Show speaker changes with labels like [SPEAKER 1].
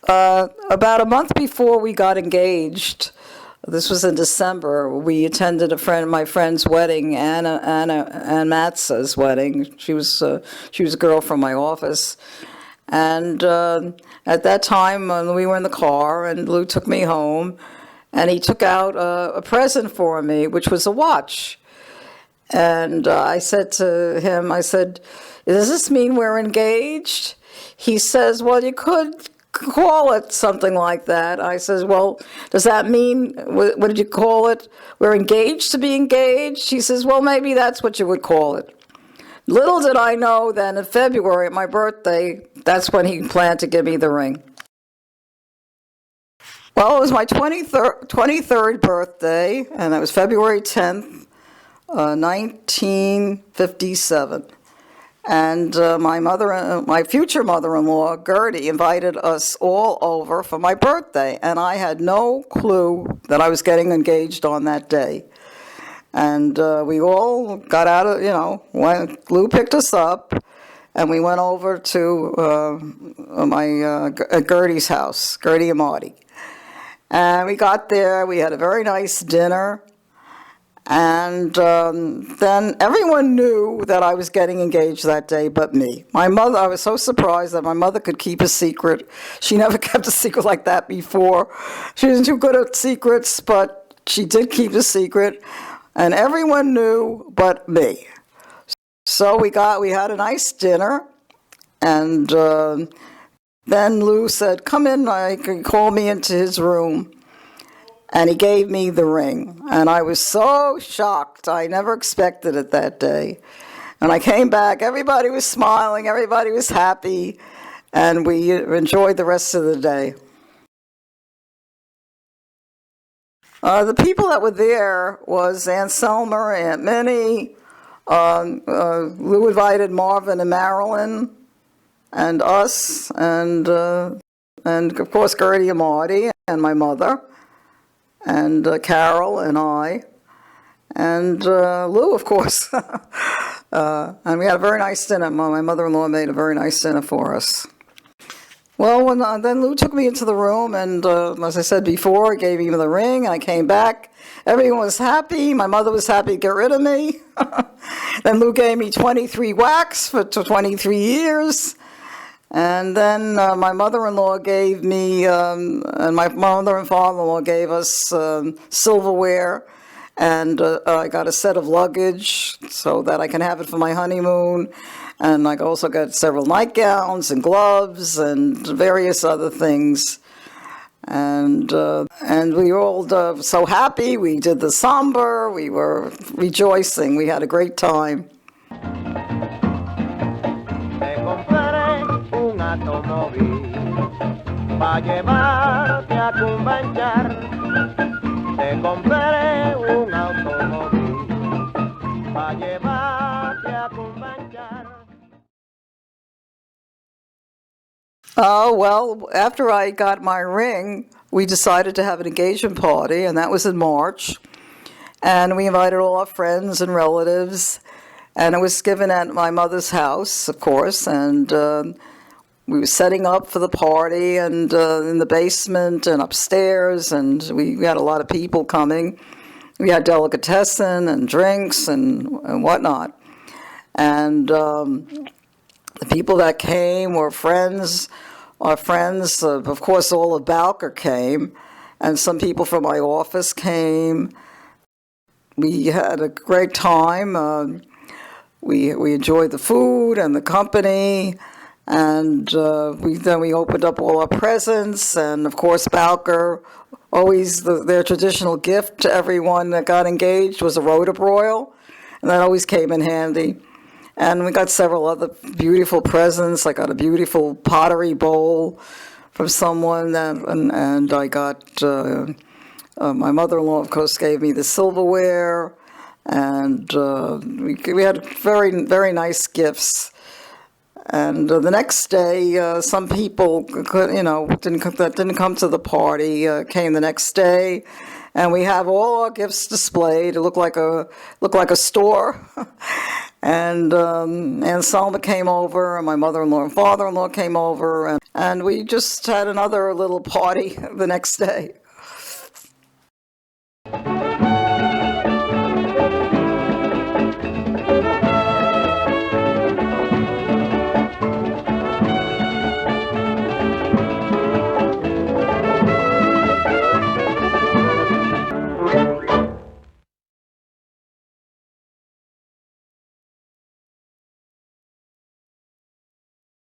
[SPEAKER 1] About a month before we got engaged, this was in December, we attended my friend's wedding, Ann Matza's wedding. She was a girl from my office. And at that time, we were in the car, and Lou took me home, and he took out a present for me, which was a watch. And I said to him, I said, does this mean we're engaged? He says, well, you could call it something like that. I says, well, does that mean, what did you call it? We're engaged to be engaged? He says, well, maybe that's what you would call it. Little did I know then in February, at my birthday, that's when he planned to give me the ring. Well, it was my 23rd birthday, and that was February 10th, 1957. And my future mother-in-law, Gertie, invited us all over for my birthday, and I had no clue that I was getting engaged on that day. And we all got out of, Lou picked us up, and we went over to Gertie's house, Gertie and Marty. And we got there, we had a very nice dinner, and then everyone knew that I was getting engaged that day but me. My mother, I was so surprised that my mother could keep a secret. She never kept a secret like that before. She wasn't too good at secrets, but she did keep a secret. And everyone knew but me. So we had a nice dinner, and then Lou said, come in, he called me into his room, and he gave me the ring. And I was so shocked. I never expected it that day. And I came back, everybody was smiling, everybody was happy, and we enjoyed the rest of the day. The people that were there was Aunt Selma, Aunt Minnie. Lou invited Marvin and Marilyn, and us, and of course Gertie and Marty, and my mother, and Carol and I, and Lou, of course. And we had a very nice dinner. My mother-in-law made a very nice dinner for us. Well, then Lou took me into the room, and as I said before, gave me the ring, and I came back. Everyone was happy. My mother was happy to get rid of me. Then Lou gave me 23 whacks for 23 years. And then my mother-in-law gave me, and my mother and father-in-law gave us silverware, and I got a set of luggage so that I can have it for my honeymoon. And I also got several nightgowns and gloves and various other things. And we were all so happy. We did the samba. We were rejoicing. We had a great time. Oh, well, after I got my ring, we decided to have an engagement party, and that was in March. And we invited all our friends and relatives, and it was given at my mother's house, of course, and we were setting up for the party, and in the basement and upstairs, and we had a lot of people coming. We had delicatessen and drinks and whatnot. And the people that came were friends. Our friends, of course, all of Bowker came, and some people from my office came. We had a great time. We enjoyed the food and the company, and then we opened up all our presents, and of course Bowker, always their traditional gift to everyone that got engaged was a rhodobroil, and that always came in handy. And we got several other beautiful presents. I got a beautiful pottery bowl from someone, and I got, my mother-in-law, of course, gave me the silverware, and we had very, very nice gifts. And the next day, some people that didn't come to the party came the next day, and we have all our gifts displayed. It looked like a store. And Selma came over, and my mother-in-law and father-in-law came over, And we just had another little party the next day.